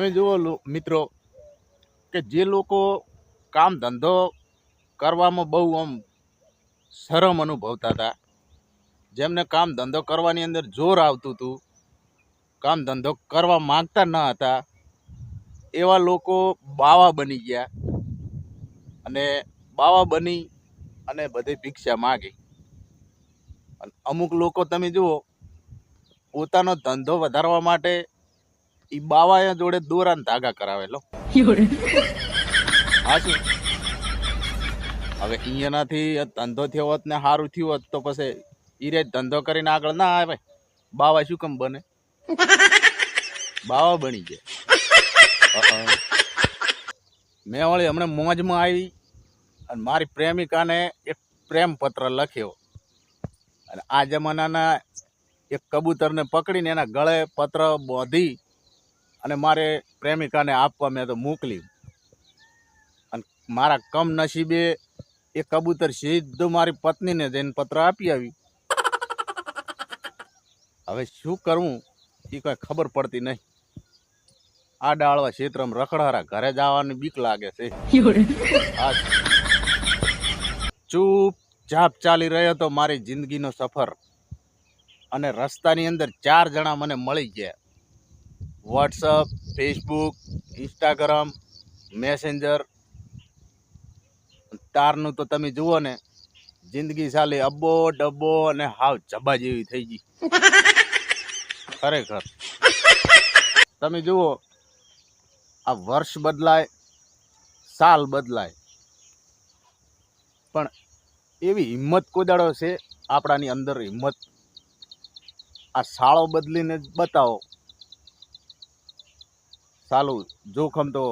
તમે જુઓ મિત્રો કે જે લોકો કામ ધંધો કરવામાં બહુ આમ શરમ અનુભવતા હતા, જેમને કામ ધંધો કરવાની અંદર જોર આવતું હતું, કામ ધંધો કરવા માંગતા ન હતા, એવા લોકો બાવા બની ગયા અને બાવા બની અને બધે ભિક્ષા માગી. અને અમુક લોકો તમે જુઓ પોતાનો ધંધો વધારવા માટે એ બાવા જોડે દોરાન ધાગા કરાવેલો. હા શું હવે અહીંયાનાથી ધંધો થયો હોત ને સારું થયું હોત તો પછી એ રે ધંધો કરીને આગળ ના આવે, બાવા શું કેમ બને? બાવા બની ગયા. મેં વળી હમણાં મોજમાં આવી અને મારી પ્રેમિકાને એક પ્રેમ પત્ર લખ્યો અને આ જમાનાના એક કબૂતરને પકડીને એના ગળે પત્ર બાંધી અને મારે પ્રેમિકાને આપવા મેં તો મોકલી. અને મારા કમ નસીબે એ કબૂતર સીધું મારી પત્નીને જઈને પત્ર આપી આવી. હવે શું કરવું એ કઈ ખબર પડતી નહીં. આ ડાળવા ક્ષેત્રમાં રખડારા ઘરે જવાની બીક લાગે છે. ચૂપચાપ ચાલી રહ્યો હતો મારી જિંદગીનો સફર અને રસ્તાની અંદર 4 જણા મને મળી ગયા. WhatsApp, Facebook, Instagram, Messenger. તારનું તો તમે જુઓ ને, જિંદગી ચાલી અબ્બો ડબ્બો અને હાવ જબા જેવી થઈ ગઈ ખરેખર. તમે જુઓ આ વર્ષ બદલાય, સાલ બદલાય, પણ એવી હિંમત કોદાડો છે આપણાની અંદર હિંમત. આ સાળો બદલીને જ બતાવો, સાલું જોખમ તો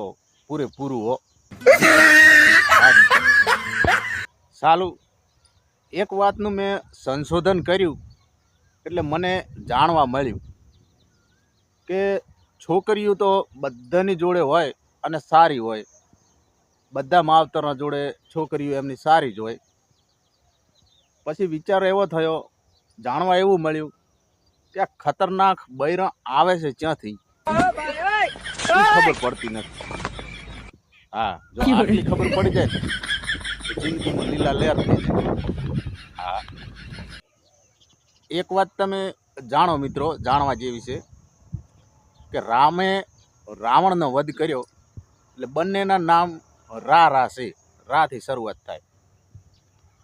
પૂરેપૂરું હો. સાલું એક વાતનું મેં સંશોધન કર્યું એટલે મને જાણવા મળ્યું કે છોકરીઓ તો બધાની જોડે હોય અને સારી હોય, બધા માવતરના જોડે છોકરીઓ એમની સારી જ હોય. પછી વિચાર એવો થયો, જાણવા એવું મળ્યું કે આ ખતરનાક બૈરા આવે છે ક્યાંથી ખબર પડતી નથી. હા, જો આટલી ખબર પડી જાય જિંદગીમાં લીલા લહેર થઈ જાય. હા, એક વાત તમે જાણો મિત્રો, જાણવા જેવી છે કે રામે રાવણનો વધ કર્યો એટલે બંનેના નામ રા છે. રાથી શરૂઆત થાય.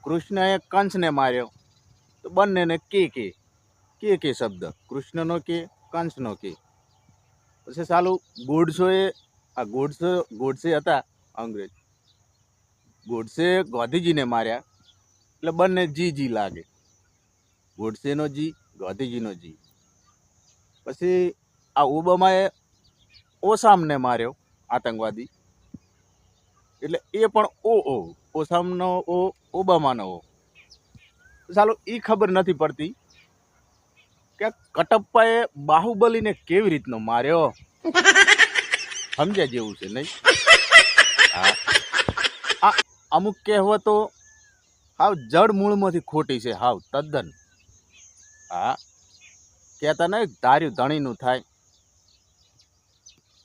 કૃષ્ણએ કંસને માર્યો તો બંનેને કે શબ્દ, કૃષ્ણનો કે, કંસનો કે. પછી સાલું ગોડસોએ આ ગોડસે હતા અંગ્રેજ, ગોડસે ગાંધીજીને માર્યા એટલે બંને જી લાગે. ગોડસેનો જી, ગાંધીજીનો જી. પછી આ ઓબામાએ ઓસામને માર્યો આતંકવાદી એટલે એ પણ ઓસામનો ઓ, ઓબામાનો ઓ. ચાલો એ ખબર નથી પડતી કે કટપ્પાએ બાહુબલીને કેવી રીતનો માર્યો. સમજ્યા જેવું છે નહીં? હા, આ અમુક કહેવતો હાવ જડ મૂળમાંથી ખોટી છે, હાવ તદ્દન. હા, કહેતા નહીં ધાર્યું ધણીનું થાય.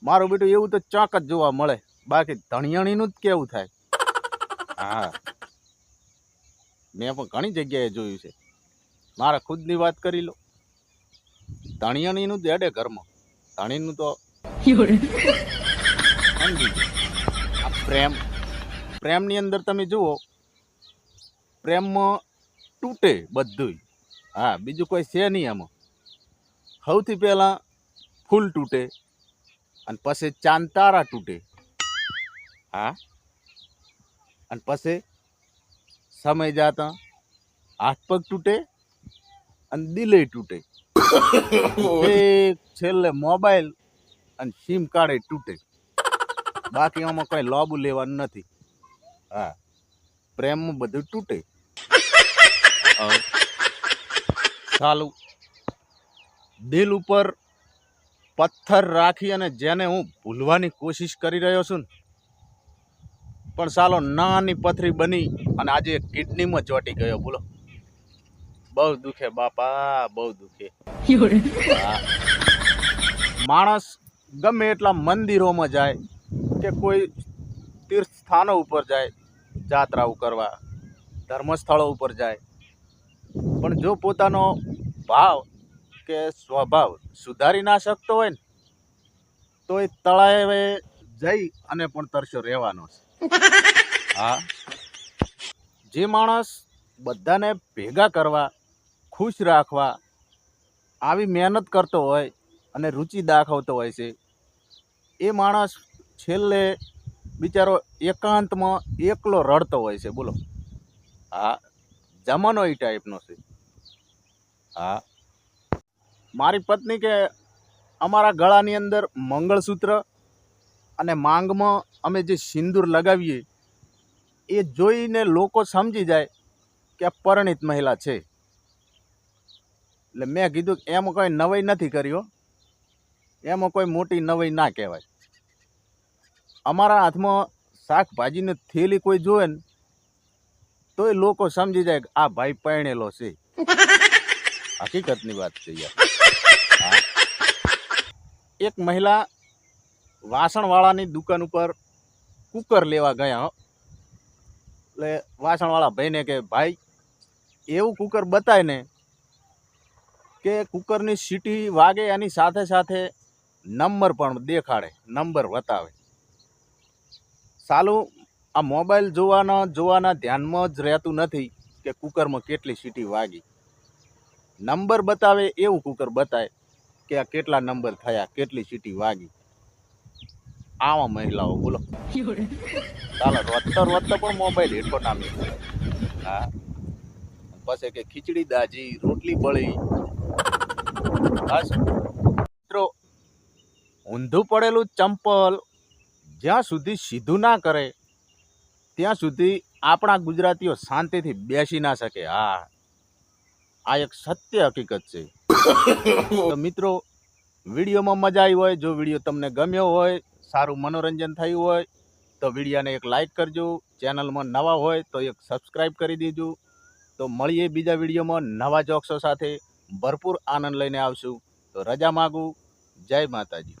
મારું બેટું એવું તો ચાંક જ જોવા મળે, બાકી ધણિયાણીનું જ કેવું થાય. હા, મેં પણ ઘણી જગ્યાએ જોયું છે. મારા ખુદની વાત કરી લો, ધણિયાણીનું જ હેડે ઘરમાં, ધણીનું તો આ પ્રેમની અંદર તમે જુઓ, પ્રેમમાં તૂટે બધું. હા, બીજું કોઈ છે નહીં આમાં. સૌથી પહેલાં ફૂલ તૂટે અને પછી ચાંદ તારા તૂટે. હા, અને પછી સમય જાતા હાથ પગ તૂટે અને દિલે તૂટે. છેલ્લે મોબાઈલ અને સિમ કાર્ડ તૂટે. બાકી આમાં કઈ લોબુ લેવાનું નથી. હા, પ્રેમમાં બધું તૂટે. ચાલું દિલ ઉપર પથ્થર રાખી અને જેને હું ભૂલવાની કોશિશ કરી રહ્યો છું ને, પણ સાલો નાની પથરી બની અને આજે કિડનીમાં ચોંટી ગયો. બોલો, બહુ દુખે બાપા, બહુ દુખે. માણસ ગમે એટલા મંદિરોમાં જાય કે કોઈ તીર્થ સ્થાનો ઉપર જાય, જાત્રાઓ કરવા, ધર્મસ્થળો ઉપર જાય, પણ જો પોતાનો ભાવ કે સ્વભાવ સુધારી ના શકતો હોય ને તો એ તળાવે જઈ અને પણ તરસ્યો રહેવાનો છે. હા, જે માણસ બધાને ભેગા કરવા, ખુશ રાખવા આવી મહેનત કરતો હોય અને રુચિ દાખવતો હોય છે, એ માણસ છેલ્લે બિચારો એકાંતમાં એકલો રડતો હોય છે. બોલો. હા, જમાનો એ ટાઈપનો છે. હા, મારી પત્ની કે અમારા ગળાની અંદર મંગળસૂત્ર અને માંગમાં અમે જે સિંદૂર લગાવીએ એ જોઈને લોકો સમજી જાય કે આ પરિણીત મહિલા છે. એટલે મેં કીધું કે એમાં કોઈ નવાઈ નથી કર્યો, એમાં કોઈ મોટી નવાઈ ના કહેવાય. અમારા હાથમાં શાકભાજીની થેલી કોઈ જોવે ને તોય લોકો સમજી જાય કે આ ભાઈ પરણેલો છે. હકીકતની વાત છે યાર. હા. એક મહિલા વાસણવાળાની દુકાન ઉપર કુકર લેવા ગયા હો. એટલે વાસણવાળા ભાઈને કે ભાઈ એવું કુકર બતાય ને કે કુકરની સીટી વાગે એની સાથે સાથે નંબર પણ દેખાડે, નંબર બતાવે. સાલું આ મોબાઈલ જોવાના ધ્યાનમાં જ રહેતું નથી કે કુકરમાં કેટલી સીટી વાગી. નંબર બતાવે એવું કુકર બતાવે કે આ કેટલા નંબર થયા, કેટલી સીટી વાગી. આવા મહિલાઓ બોલો. ચાલો રોજતા પણ મોબાઈલ હેઠો નામે. હા, પછી કે ખીચડી દાજી, રોટલી બળી. બસ મિત્રો, ઊંધું પડેલું ચંપલ જ્યાં સુધી સીધું ના કરે ત્યાં સુધી આપણા ગુજરાતીઓ શાંતિથી બેસી ના શકે. હા, આ એક સત્ય હકીકત છે. તો મિત્રો, વિડીયોમાં મજા આવી હોય, જો વિડીયો તમને ગમ્યો હોય, સારું મનોરંજન થયું હોય તો વિડીયોને એક લાઈક કરજો. ચેનલમાં નવા હોય તો એક સબસ્ક્રાઈબ કરી દેજો. તો મળીએ બીજા વિડીયોમાં નવા જોક્સો સાથે. ભરપૂર આનંદ લઈને આવશું. તો રજા માગું. જય માતાજી.